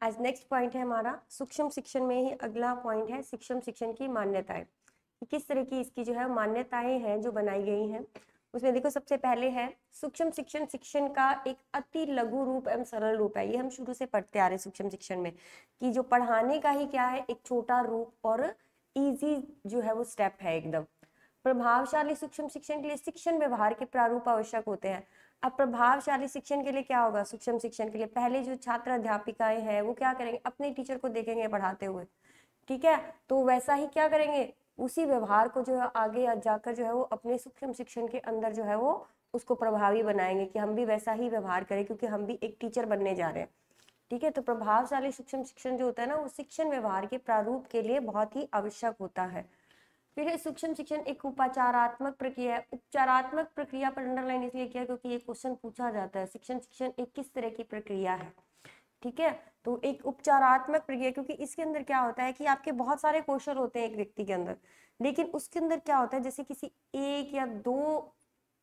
आज next point है हमारा सूक्ष्म शिक्षण में ही अगला पॉइंट है सूक्ष्म शिक्षण की मान्यताएं। किस तरह की इसकी जो है मान्यताएं हैं जो बनाई गई हैं। उसमें देखो सबसे पहले है सूक्ष्म शिक्षण शिक्षण का एक अति लघु रूप एवं सरल रूप है। ये हम शुरू से पढ़ते आ रहे सूक्ष्म शिक्षण में कि जो पढ़ाने का ही क्या है एक छोटा रूप और इजी जो है वो स्टेप है एकदम। प्रभावशाली सूक्ष्म शिक्षण के लिए शिक्षण व्यवहार के प्रारूप आवश्यक होते हैं। अब प्रभावशाली शिक्षण के लिए क्या होगा, सूक्ष्म शिक्षण के लिए पहले जो छात्र अध्यापिकाएं हैं वो क्या करेंगे, अपने टीचर को देखेंगे पढ़ाते हुए, ठीक है, तो वैसा ही क्या करेंगे, उसी व्यवहार को जो है आगे जाकर जो है वो अपने सूक्ष्म शिक्षण के अंदर जो है वो उसको प्रभावी बनाएंगे कि हम भी वैसा ही व्यवहार करें क्योंकि हम भी एक टीचर बनने जा रहे हैं। ठीक है, तो प्रभावशाली सूक्ष्म शिक्षण जो होता है ना वो शिक्षण व्यवहार के प्रारूप के लिए बहुत ही आवश्यक होता है। फिर सूक्ष्म शिक्षण एक उपचारात्मक प्रक्रिया है। उपचारात्मक प्रक्रिया पर अंडरलाइन इसलिए किया क्योंकि ये क्वेश्चन पूछा जाता है, शिक्षण शिक्षण एक किस तरह की प्रक्रिया है। ठीक है, तो एक उपचारात्मक प्रक्रिया क्योंकि इसके अंदर क्या होता है कि आपके बहुत सारे कौशल होते हैं एक व्यक्ति के अंदर, लेकिन उसके अंदर क्या होता है जैसे किसी एक या दो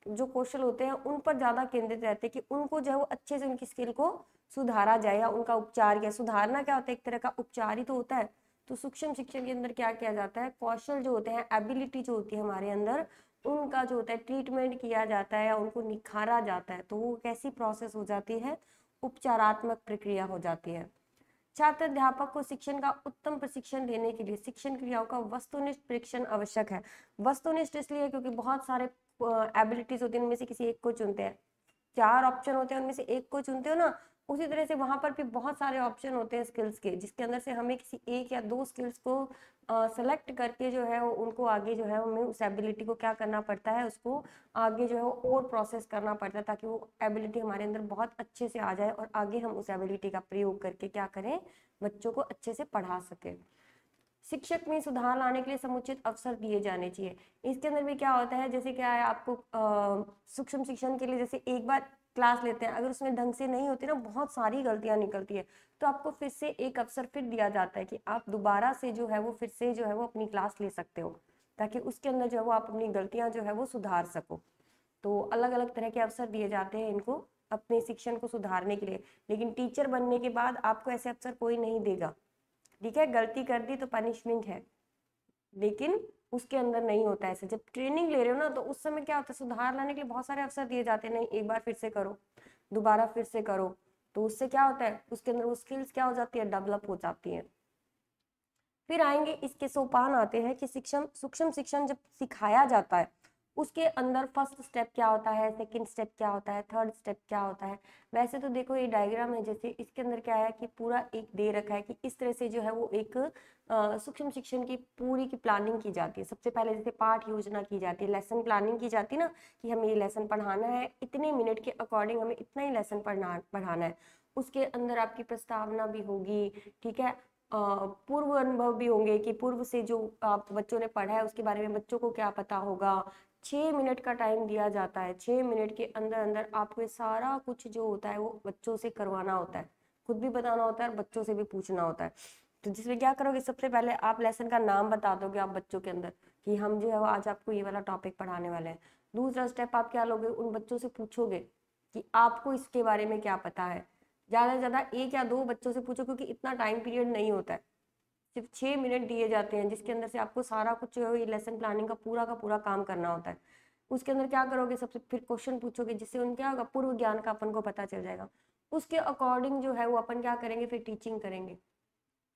जो कौशल होते हैं उन पर ज्यादा केंद्रित रहते हैं कि उनको जो है वो अच्छे से उनकी स्किल को सुधारा जाए या उनका उपचार किया। सुधारना क्या होता है, एक तरह का उपचार ही तो होता है। तो सूक्ष्म शिक्षण के अंदर क्या किया जाता है, कौशल जो होते हैं, एबिलिटी जो होती है हमारे अंदर, उनका जो होता है ट्रीटमेंट किया जाता है या उनको निखारा जाता है। तो वो कैसी प्रोसेस हो जाती है, उपचारात्मक प्रक्रिया हो जाती है। छात्र अध्यापक को शिक्षण का उत्तम प्रशिक्षण देने के लिए शिक्षण क्रियाओं का वस्तुनिष्ठ परीक्षण आवश्यक है। वस्तुनिष्ठ इसलिए क्योंकि बहुत सारे एबिलिटीज होती है, उनमें से किसी एक को चुनते हैं। 4 ऑप्शन होते हैं, उनमें से एक को चुनते हो ना, उसी तरह से वहां पर भी बहुत सारे ऑप्शन होते हैं स्किल्स के, जिसके अंदर से हमें किसी एक या दो स्किल्स को सेलेक्ट करके जो है वो उनको आगे जो है हमें उस एबिलिटी को क्या करना पड़ता है, उसको आगे जो है वो और प्रोसेस करना पड़ता है ताकि वो एबिलिटी हमारे अंदर बहुत अच्छे से आ जाए और आगे हम उस एबिलिटी का प्रयोग करके क्या करें, बच्चों को अच्छे से पढ़ा सके। शिक्षक में सुधार लाने के लिए समुचित अवसर दिए जाने चाहिए। इसके अंदर भी क्या होता है, जैसे क्या है आपको सूक्ष्म शिक्षण के लिए जैसे एक बार क्लास लेते हैं, अगर उसमें ढंग से नहीं होती ना, बहुत सारी गलतियां निकलती है, तो आपको फिर से एक अवसर फिर दिया जाता है कि आप दोबारा से जो है वो फिर से जो है वो अपनी क्लास ले सकते हो ताकि उसके अंदर जो है वो आप अपनी गलतियां जो है वो सुधार सको। तो अलग अलग तरह के अवसर दिए जाते हैं इनको अपने शिक्षण को सुधारने के लिए, लेकिन टीचर बनने के बाद आपको ऐसे अवसर कोई नहीं देगा। ठीक है, गलती कर दी तो पनिशमेंट है, लेकिन उसके अंदर नहीं होता ऐसे। जब ट्रेनिंग ले रहे हो ना तो उस समय क्या होता है, सुधार लाने के लिए बहुत सारे अवसर दिए जाते हैं, नहीं एक बार फिर से करो, दोबारा फिर से करो, तो उससे क्या होता है उसके अंदर वो स्किल्स क्या हो जाती है, डेवलप हो जाती है। फिर आएंगे इसके सोपान आते हैं कि शिक्षण सूक्ष्म शिक्षण जब सिखाया जाता है उसके अंदर फर्स्ट स्टेप क्या होता है, सेकंड स्टेप क्या होता है, थर्ड स्टेप क्या होता है। वैसे तो देखो ये डायग्राम है, जैसे इसके अंदर क्या है कि पूरा एक दे रखा है कि इस तरह से जो है वो एक सूक्ष्म शिक्षण की पूरी की प्लानिंग की जाती है। सबसे पहले जैसे पाठ योजना की जाती है, लेसन प्लानिंग की जाती है ना कि हमें ये लेसन पढ़ाना है, इतने मिनट के अकॉर्डिंग हमें इतना ही लेसन पढ़ाना है। उसके अंदर आपकी प्रस्तावना भी होगी, ठीक है, पूर्व अनुभव भी होंगे कि पूर्व से जो आप बच्चों ने पढ़ा है उसके बारे में बच्चों को क्या पता होगा। 6 मिनट का टाइम दिया जाता है, 6 मिनट के अंदर अंदर आपको सारा कुछ जो होता है वो बच्चों से करवाना होता है, खुद भी बताना होता है और बच्चों से भी पूछना होता है। तो जिसमें क्या करोगे, सबसे पहले आप लेसन का नाम बता दोगे आप बच्चों के अंदर कि हम जो है वो आज आपको ये वाला टॉपिक पढ़ाने वाले हैं। दूसरा स्टेप आप क्या लोगे, उन बच्चों से पूछोगे कि आपको इसके बारे में क्या पता है। ज्यादा से ज्यादा एक या दो बच्चों से पूछो क्योंकि इतना टाइम पीरियड नहीं होता है, सिर्फ 6 मिनट दिए जाते हैं जिसके अंदर से आपको सारा कुछ जो है ये लेसन प्लानिंग का पूरा काम करना होता है। उसके अंदर क्या करोगे, सबसे फिर क्वेश्चन पूछोगे जिससे उनका क्या होगा, पूर्व ज्ञान का अपन को पता चल जाएगा। उसके अकॉर्डिंग जो है वो अपन क्या करेंगे, फिर टीचिंग करेंगे।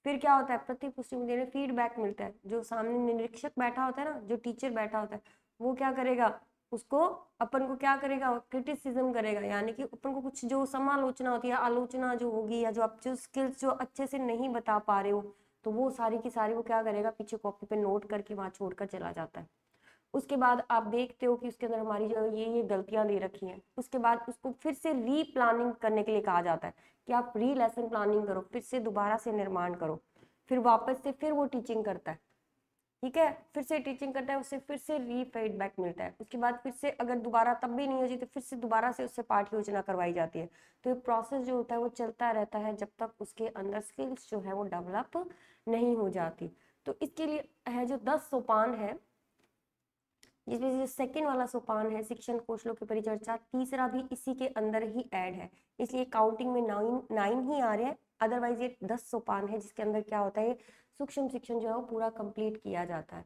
फिर क्या होता है, प्रति पुष्टि देने फीडबैक मिलता है, जो सामने निरीक्षक बैठा होता है ना, जो टीचर बैठा होता है वो क्या करेगा, उसको अपन को क्या करेगा, क्रिटिसिज्म करेगा, यानी कि अपन को कुछ जो समालोचना होती है, आलोचना जो होगी या जो आप जो स्किल्स जो अच्छे से नहीं बता पा रहे हो, तो वो सारी की सारी वो क्या करेगा, पीछे कॉपी पे नोट करके वहां छोड़कर चला जाता है। उसके बाद आप देखते हो कि उसके अंदर हमारी जो ये गलतियां दे रखी हैं, उसके बाद उसको फिर से री प्लानिंग करने के लिए कहा जाता है कि आप री लेसन प्लानिंग करो, फिर से दोबारा से निर्माण करो। फिर वापस से फिर वो टीचिंग करता है, ठीक है, फिर से टीचिंग करता है, उससे फिर से री फीडबैक मिलता है। उसके बाद फिर से अगर दोबारा तब भी नहीं हो जाती तो फिर से दोबारा से उससे पाठ योजना करवाई जाती है। तो ये प्रोसेस जो होता है वो चलता रहता है जब तक उसके अंदर स्किल्स जो है वो डेवलप नहीं हो जाती। तो इसके लिए है जो 10 सोपान है, जिसमें से जो सेकंड वाला सोपान है शिक्षण कौशलों की परिचर्चा, तीसरा भी इसी के अंदर ही ऐड है, इसलिए काउंटिंग में 9 ही आ रहे हैं, अदरवाइज ये 10 सोपान है जिसके अंदर क्या होता है, सूक्ष्म शिक्षण जो है वो पूरा कंप्लीट किया जाता है।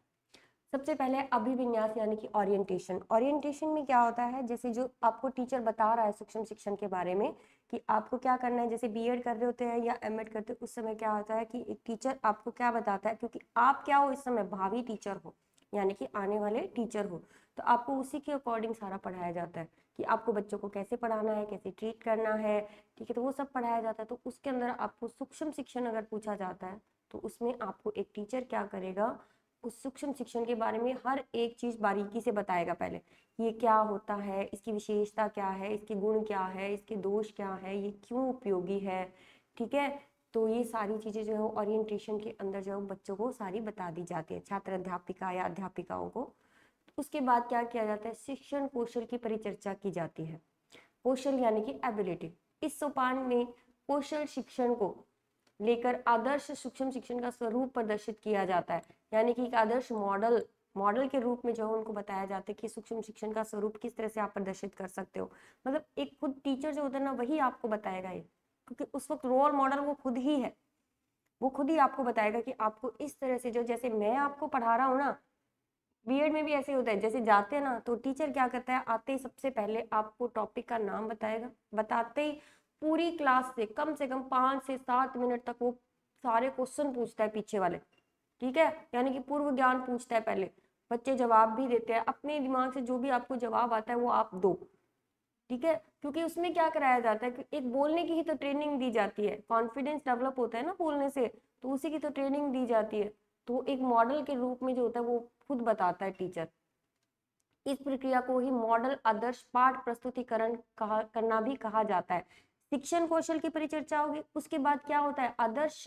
सबसे पहले अभिविन्यास यानी कि ओरिएंटेशन। ओरिएंटेशन में क्या होता है, जैसे जो आपको टीचर बता रहा है सूक्ष्म शिक्षण के बारे में कि आपको क्या करना है, जैसे बीएड कर रहे होते हैं या एमएड करते हो, उस समय क्या होता है कि एक टीचर आपको क्या बताता है, क्योंकि आप क्या हो इस समय, भावी टीचर हो, यानी कि आने वाले टीचर हो, तो आपको उसी के अकॉर्डिंग सारा पढ़ाया जाता है कि आपको बच्चों को कैसे पढ़ाना है, कैसे ट्रीट करना है, ठीक है, तो वो सब पढ़ाया जाता है। तो उसके अंदर आपको सूक्ष्म शिक्षण अगर पूछा जाता है तो उसमें आपको एक टीचर क्या करेगा, उस सूक्ष्म शिक्षण के बारे में हर एक चीज बारीकी से बताएगा। पहले ये क्या होता है, इसकी विशेषता क्या है, इसके गुण क्या है, इसके दोष क्या है, ये क्यों उपयोगी है, ठीक है, तो ये सारी चीजें जो है ओरिएंटेशन के अंदर जो है बच्चों को सारी बता दी जाती है, छात्र अध्यापिका या अध्यापिकाओं को। उसके बाद क्या किया जाता है, शिक्षण कौशल की परिचर्चा की जाती है। कौशल यानी कि एबिलिटी। इस सोपान में कौशल शिक्षण को लेकर आदर्श सूक्ष्म शिक्षण का स्वरूप प्रदर्शित किया जाता है, यानी कि एक आदर्श मॉडल के रूप में जो है उनको बताया जाता है कि सूक्ष्म शिक्षण का स्वरूप किस तरह से आप प्रदर्शित कर सकते हो। मतलब एक खुद टीचर जो होता है ना वही आपको बताएगा ये, क्योंकि उस वक्त रोल मॉडल वो खुद ही है, वो खुद ही आपको बताएगा कि आपको इस तरह से, जो जैसे मैं आपको पढ़ा रहा हूँ ना, बीएड में भी ऐसे होता है, जैसे जाते हैं ना तो टीचर क्या करता है, आते ही सबसे पहले आपको टॉपिक का नाम बताएगा, बताते ही पूरी क्लास से कम 5 से 7 मिनट तक वो सारे क्वेश्चन पूछता है पीछे वाले, ठीक है, यानी कि पूर्व ज्ञान पूछता है पहले, बच्चे जवाब भी देते हैं, अपने दिमाग से जो भी आपको जवाब आता है वो आप दो, ठीक है, क्योंकि उसमें क्या कराया जाता है कि एक बोलने की ही तो ट्रेनिंग दी जाती है, कॉन्फिडेंस डेवलप होता है ना बोलने से, तो उसी की तो ट्रेनिंग दी जाती है, तो एक मॉडल के रूप में जो होता है वो खुद बताता है टीचर। इस प्रक्रिया को ही मॉडल आदर्श पाठ प्रस्तुतिकरण करना भी कहा जाता है। शिक्षण कौशल की परिचर्चा होगी, उसके बाद क्या होता है, आदर्श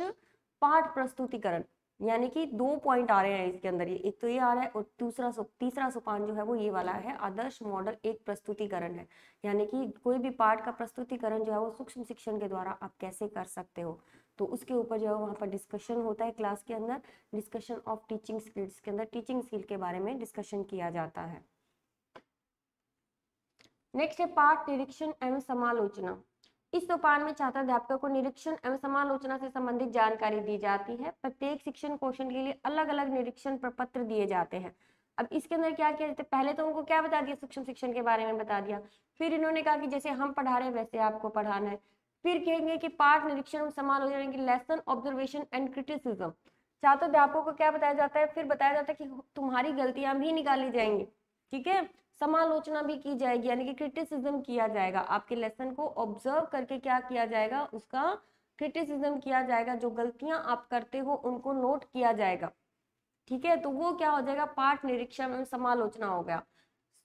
पाठ प्रस्तुतिकरण, यानी कि 2 पॉइंट आ रहे हैं इसके अंदर, ये एक तो ये आ रहा है और तीसरा सोपान जो है वो ये वाला है, आदर्श मॉडल एक प्रस्तुतिकरण है, यानी कि कोई भी पाठ का प्रस्तुतिकरण जो है वो सूक्ष्म शिक्षण के द्वारा आप कैसे कर सकते हो, तो उसके ऊपर जो है वहाँ पर डिस्कशन होता है क्लास के अंदर, डिस्कशन ऑफ टीचिंग स्किल्स के अंदर टीचिंग स्किल के बारे में डिस्कशन किया जाता है। नेक्स्ट है पाठ निरीक्षण एवं समालोचना। इस सोपान में छात्र अध्यापकों को निरीक्षण एवं समालोचना से संबंधित जानकारी दी जाती है। प्रत्येक शिक्षण कौशल के लिए अलग अलग निरीक्षण प्रपत्र दिए जाते हैं। अब इसके अंदर क्या किया जाता है, पहले तो उनको क्या बता दिया, सूक्ष्म शिक्षण के बारे में बता दिया, फिर इन्होंने कहा कि जैसे हम पढ़ा रहे हैं वैसे आपको पढ़ाना है, फिर कहेंगे कि पाठ निरीक्षण समालोचना की लेसन ऑब्जर्वेशन एंड क्रिटिसिज्म, छात्र अध्यापकों को क्या बताया जाता है, फिर बताया जाता है कि तुम्हारी गलतियां भी निकाली जाएंगी, ठीक है, समालोचना भी की जाएगी, यानी कि क्रिटिसिज्म किया जाएगा, आपके लेसन को ऑब्जर्व करके क्या किया जाएगा, उसका क्रिटिसिज्म किया जाएगा, जो गलतियां आप करते हो उनको नोट किया जाएगा, ठीक है, तो वो क्या हो जाएगा, पाठ निरीक्षण एवं समालोचना हो गया।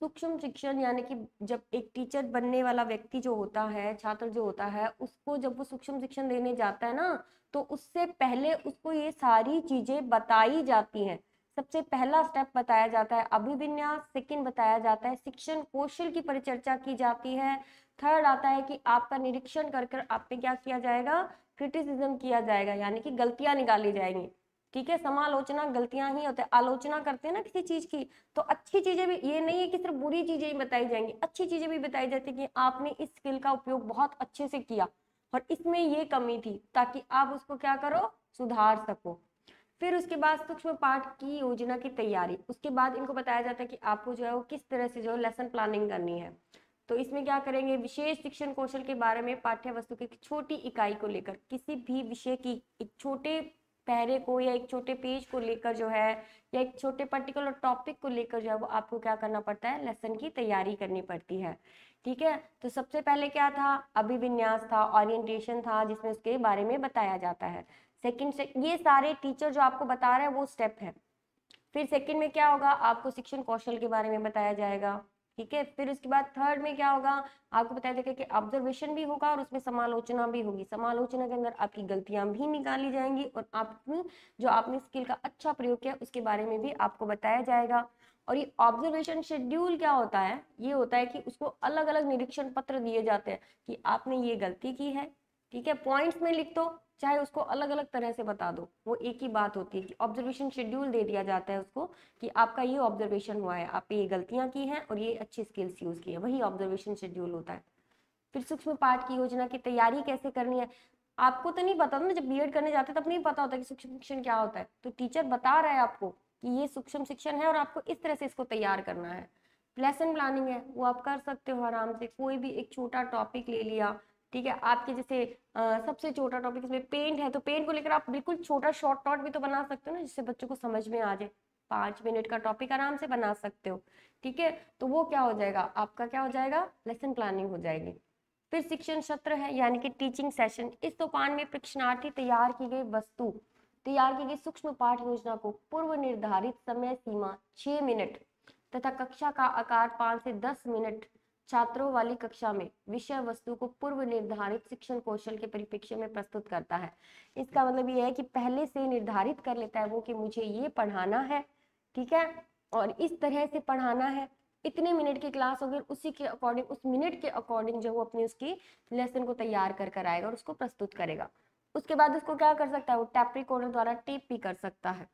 सूक्ष्म शिक्षण यानी कि जब एक टीचर बनने वाला व्यक्ति जो होता है, छात्र जो होता है, उसको जब वो सूक्ष्म शिक्षण देने जाता है ना, तो उससे पहले उसको ये सारी चीजें बताई जाती हैं। सबसे पहला स्टेप बताया जाता है अभिविन्यास, सेकंड बताया जाता है शिक्षण कौशल की परिचर्चा की जाती है, थर्ड आता है कि आपका निरीक्षण कर कर आप पे क्या किया जाएगा, क्रिटिसिज्म किया जाएगा, यानी कि गलतियां निकाली जाएंगी, ठीक है, समालोचना गलतियां ही होते हैं, आलोचना करते हैं ना किसी चीज की, तो अच्छी चीजें भी, ये नहीं है कि सिर्फ बुरी चीजें ही बताई जाएंगी, अच्छी चीजें भी बताई जाती है कि आपने इस स्किल का उपयोग बहुत अच्छे से किया और इसमें ये कमी थी, ताकि आप उसको क्या करो, सुधार सको। फिर उसके बाद सूक्ष्म पाठ की योजना की तैयारी, उसके बाद इनको बताया जाता है कि आपको जो है वो किस तरह से जो है लेसन प्लानिंग करनी है, तो इसमें क्या करेंगे, विशेष शिक्षण कौशल के बारे में पाठ्य वस्तु की छोटी इकाई को लेकर, किसी भी विषय की एक छोटे पैरे को या एक छोटे पेज को लेकर जो है, या एक छोटे पर्टिकुलर टॉपिक को लेकर जो है वो आपको क्या करना पड़ता है, लेसन की तैयारी करनी पड़ती है, ठीक है। तो सबसे पहले क्या था, अभिविन्यास था, ओरिएंटेशन था, जिसमें उसके बारे में बताया जाता है। सेकंड से ये सारे टीचर जो आपको बता रहे हैं वो स्टेप है। फिर सेकंड में क्या होगा, आपको शिक्षण कौशल के बारे में बताया जाएगा, ठीक है। फिर उसके बाद थर्ड में क्या होगा, आपको बताया जाएगा कि ऑब्जर्वेशन भी होगा और उसमें समालोचना भी होगी, समालोचना के अंदर आपकी गलतियां भी निकाली जाएंगी और आपने जो आपने स्किल का अच्छा प्रयोग किया उसके बारे में भी आपको बताया जाएगा। और ये ऑब्जर्वेशन शेड्यूल क्या होता है, ये होता है कि उसको अलग अलग निरीक्षण पत्र दिए जाते हैं कि आपने ये गलती की है, ठीक है, पॉइंट्स में लिख दो, चाहे उसको अलग अलग तरह से बता दो, वो एक ही बात होती है कि ऑब्जर्वेशन शेड्यूल दे दिया जाता है उसको कि आपका ये ऑब्जर्वेशन हुआ है, आप ये गलतियां की हैं और ये अच्छी स्किल्स यूज की है, वही ऑब्जर्वेशन शेड्यूल होता है। फिर सूक्ष्म पाठ की योजना की तैयारी कैसे करनी है, आपको तो नहीं पता ना, जब बीएड करने जाते तब नहीं पता होता कि सूक्ष्म शिक्षण क्या होता है, तो टीचर बता रहा है आपको कि ये सूक्ष्म शिक्षण है और आपको इस तरह से इसको तैयार करना है। लेसन प्लानिंग है वो आप कर सकते हो आराम से, कोई भी एक छोटा टॉपिक ले लिया, ठीक है, आपके जैसे सबसे छोटा टॉपिक इसमें पेंट है, तो पेंट को लेकर आप बिल्कुल छोटा शॉर्ट नोट भी तो बना सकते हो ना, जिससे बच्चों को समझ में आ जाए, 5 मिनट का टॉपिक आराम से बना सकते हो। ठीक है, तो वो क्या हो जाएगा, आपका क्या हो जाएगा, लेसन प्लानिंग हो जाएगी। फिर शिक्षण सत्र है यानी कि टीचिंग सेशन, इस सोपान में प्रशिक्षणार्थी तैयार की गई वस्तु, तैयार की गई सूक्ष्म पाठ योजना को पूर्व निर्धारित समय सीमा 6 मिनट तथा कक्षा का आकार 5 से 10 मिनट छात्रों वाली कक्षा में विषय वस्तु को पूर्व निर्धारित शिक्षण कौशल के परिप्रेक्ष्य में प्रस्तुत करता है। इसका मतलब ये है कि पहले से निर्धारित कर लेता है वो कि मुझे ये पढ़ाना है, ठीक है, और इस तरह से पढ़ाना है, इतने मिनट की क्लास होगी, उसी के अकॉर्डिंग, उस मिनट के अकॉर्डिंग जो वो अपनी उसकी लेसन को तैयार कर आएगा और उसको प्रस्तुत करेगा। उसके बाद उसको क्या कर सकता है, वो टैप रिकॉर्डर द्वारा टेप भी कर सकता है।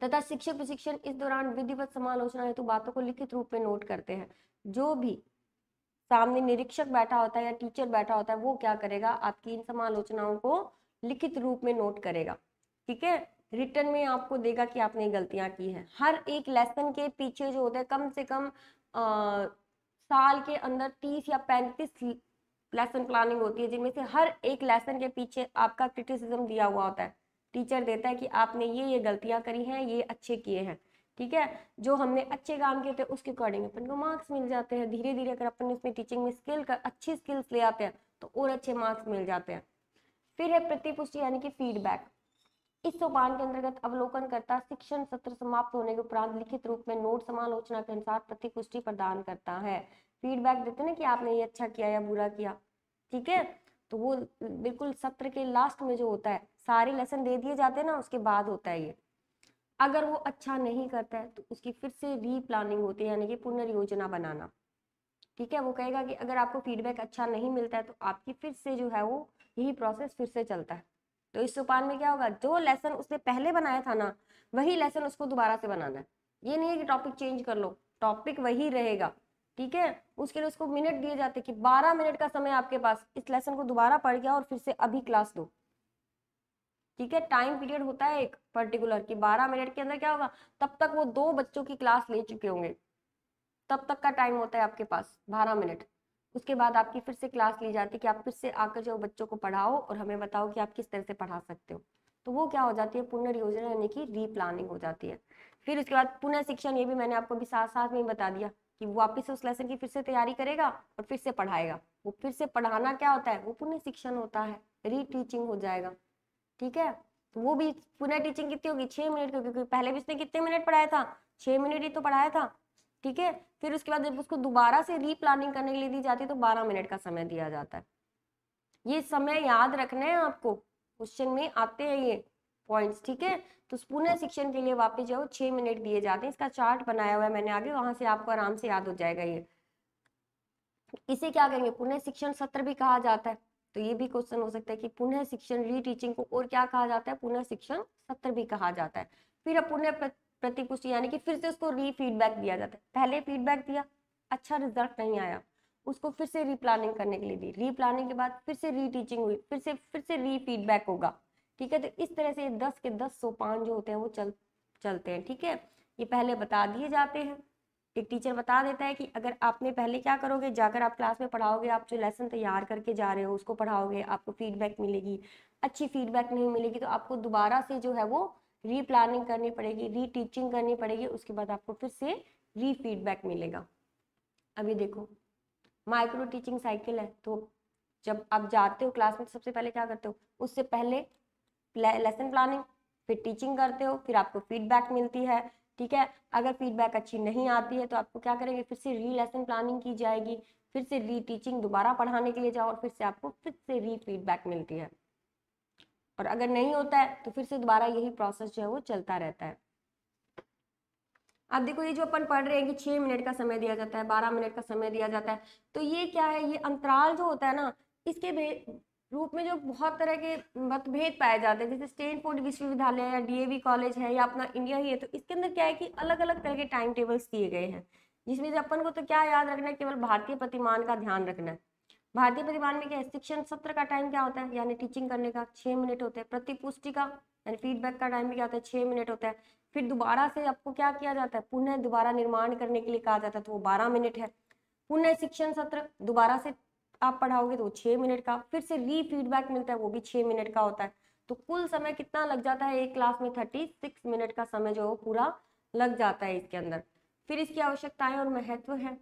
तथा शिक्षक प्रशिक्षण इस दौरान विधिवत समालोचना हेतु बातों को लिखित रूप में नोट करते हैं। जो भी सामने निरीक्षक बैठा होता है या टीचर बैठा होता है वो क्या करेगा, आपकी इन समालोचनाओं को लिखित रूप में नोट करेगा। ठीक है, रिटर्न में आपको देगा कि आपने गलतियां की हैं। हर एक लेसन के पीछे जो होता है कम से कम साल के अंदर 30 या 35 लेसन प्लानिंग होती है, जिनमें से हर एक लेसन के पीछे आपका क्रिटिसिज्म दिया हुआ होता है। टीचर देता है कि आपने ये गलतियां करी हैं, ये अच्छे किए हैं। ठीक है, जो हमने अच्छे काम किए थे उसके अकॉर्डिंग अपन को मार्क्स मिल जाते हैं। धीरे धीरे अगर अपन इसमें टीचिंग में स्किल का अच्छी स्किल्स ले आते हैं तो और अच्छे मार्क्स मिल जाते हैं। फिर है प्रतिपुष्टि यानी कि फीडबैक। इस सोपान के अंतर्गत अवलोकन करता शिक्षण सत्र समाप्त होने के उपरांत लिखित रूप में नोट समालोचना के अनुसार प्रतिपुष्टि प्रदान करता है। फीडबैक देते ना कि आपने ये अच्छा किया या बुरा किया, ठीक है, तो वो बिल्कुल सत्र के लास्ट में जो होता है, सारे लेसन दे दिए जाते हैं ना, उसके बाद होता है ये। अगर वो अच्छा नहीं करता है तो उसकी फिर से रीप्लानिंग होती है यानी कि पुनर्योजना बनाना। ठीक है, वो कहेगा कि अगर आपको फीडबैक अच्छा नहीं मिलता है तो आपकी फिर से जो है वो यही प्रोसेस फिर से चलता है। तो इस सोपान में क्या होगा, जो लेसन उसने पहले बनाया था ना, वही लेसन उसको दोबारा से बनाना है। ये नहीं है कि टॉपिक चेंज कर लो, टॉपिक वही रहेगा। ठीक है, उसके लिए उसको मिनट दिए जाते कि 12 मिनट का समय आपके पास, इस लेसन को दोबारा पढ़ के और फिर से अभी क्लास दो। ठीक है, टाइम पीरियड होता है एक पर्टिकुलर कि 12 मिनट के अंदर क्या होगा, तब तक वो 2 बच्चों की क्लास ले चुके होंगे, तब तक का टाइम होता है आपके पास 12 मिनट। उसके बाद आपकी फिर से क्लास ली जाती है कि आप फिर से आकर जो बच्चों को पढ़ाओ और हमें बताओ कि आप किस तरह से पढ़ा सकते हो। तो वो क्या हो जाती है, पुनर्योजना यानी कि रीप्लानिंग हो जाती है। फिर उसके बाद पुनः शिक्षण, ये भी मैंने आपको भी साथ साथ में ही बता दिया कि वो वापिस उस लेसन की फिर से तैयारी करेगा और फिर से पढ़ाएगा। वो फिर से पढ़ाना क्या होता है, वो पुनः शिक्षण होता है, रीटीचिंग हो जाएगा। ठीक है, तो वो भी पुनः टीचिंग कितनी होगी, 6 मिनट की, क्योंकि पहले भी उसने कितने मिनट पढ़ाया था, 6 मिनट ही तो पढ़ाया था। ठीक है, फिर उसके बाद जब उसको दोबारा से रीप्लानिंग करने के लिए दी जाती है तो 12 मिनट का समय दिया जाता है। ये समय याद रखना है आपको, क्वेश्चन में आते हैं ये पॉइंट्स। ठीक है, तो पुनः शिक्षण के लिए वापस जाओ, 6 मिनट दिए जाते हैं। इसका चार्ट बनाया हुआ है मैंने आगे, वहां से आपको आराम से याद हो जाएगा ये। इसे क्या कहेंगे, पुनः शिक्षण सत्र भी कहा जाता है। तो ये भी क्वेश्चन हो सकता है कि पुनः शिक्षण रीटीचिंग को और क्या कहा जाता है, पुनः शिक्षण सत्र भी कहा जाता है। फिर पुनः प्रतिपुष्टि यानी कि फिर से उसको री फीडबैक दिया जाता है। पहले फीडबैक दिया, अच्छा रिजल्ट नहीं आया, उसको फिर से रीप्लानिंग करने के लिए दी, रीप्लानिंग के बाद फिर से रीटीचिंग हुई, फिर से री फीडबैक होगा। ठीक है, तो इस तरह से 10 के 10 सोपान जो होते हैं वो चलते हैं। ठीक है, ये पहले बता दिए जाते हैं, एक टीचर बता देता है कि अगर आपने पहले क्या करोगे, जाकर आप क्लास में पढ़ाओगे, आप जो लेसन तैयार करके जा रहे हो उसको पढ़ाओगे, आपको फीडबैक मिलेगी। अच्छी फीडबैक नहीं मिलेगी तो आपको दोबारा से जो है वो रीप्लानिंग करनी पड़ेगी, रीटीचिंग करनी पड़ेगी, उसके बाद आपको फिर से री फीडबैक मिलेगा। अभी देखो, माइक्रो टीचिंग साइकिल है, तो जब आप जाते हो क्लास में तो सबसे पहले क्या करते हो, उससे पहले लेसन प्लानिंग, फिर टीचिंग करते हो, फिर आपको फीडबैक मिलती है। ठीक है, अगर फीडबैक अच्छी नहीं आती है तो आपको क्या करेंगे, फिर से री लेसन प्लानिंग की जाएगी, फिर से री टीचिंग दोबारा पढ़ाने के लिए जाओ और फिर से आपको फिर से री फीडबैक मिलती है। और अगर नहीं होता है तो फिर से दोबारा यही प्रोसेस जो है वो चलता रहता है। अब देखो, ये जो अपन पढ़ रहे हैं कि 6 मिनट का समय दिया जाता है, 12 मिनट का समय दिया जाता है, तो ये क्या है, ये अंतराल जो होता है ना, इसके रूप में जो बहुत तरह के मतभेद पाए जाते हैं, जैसे स्टैनफोर्ड विश्वविद्यालय या डीएवी कॉलेज है या अपना इंडिया ही है, तो इसके अंदर क्या है कि अलग अलग तरह के टाइम टेबल्स दिए गए हैं, जिसमें से अपन को तो क्या याद रखना है, केवल भारतीय प्रतिमान का ध्यान रखना है। भारतीय प्रतिमान में क्या है, शिक्षण सत्र का टाइम क्या होता है, यानी टीचिंग करने का 6 मिनट होता है। प्रतिपुष्टि का यानी फीडबैक का टाइम भी क्या होता है, 6 मिनट होता है। फिर दोबारा से आपको क्या किया जाता है, पुनः दोबारा निर्माण करने के लिए कहा जाता है, तो वो 12 मिनट है। पुनः शिक्षण सत्र दोबारा से आप पढ़ाओगे तो वो 6 मिनट का, फिर से री फीडबैक मिलता है, वो भी 6 मिनट का होता है। तो कुल समय कितना लग जाता है एक क्लास में, 36 मिनट का समय जो पूरा लग जाता है इसके अंदर। फिर इसकी आवश्यकताएं और महत्व है।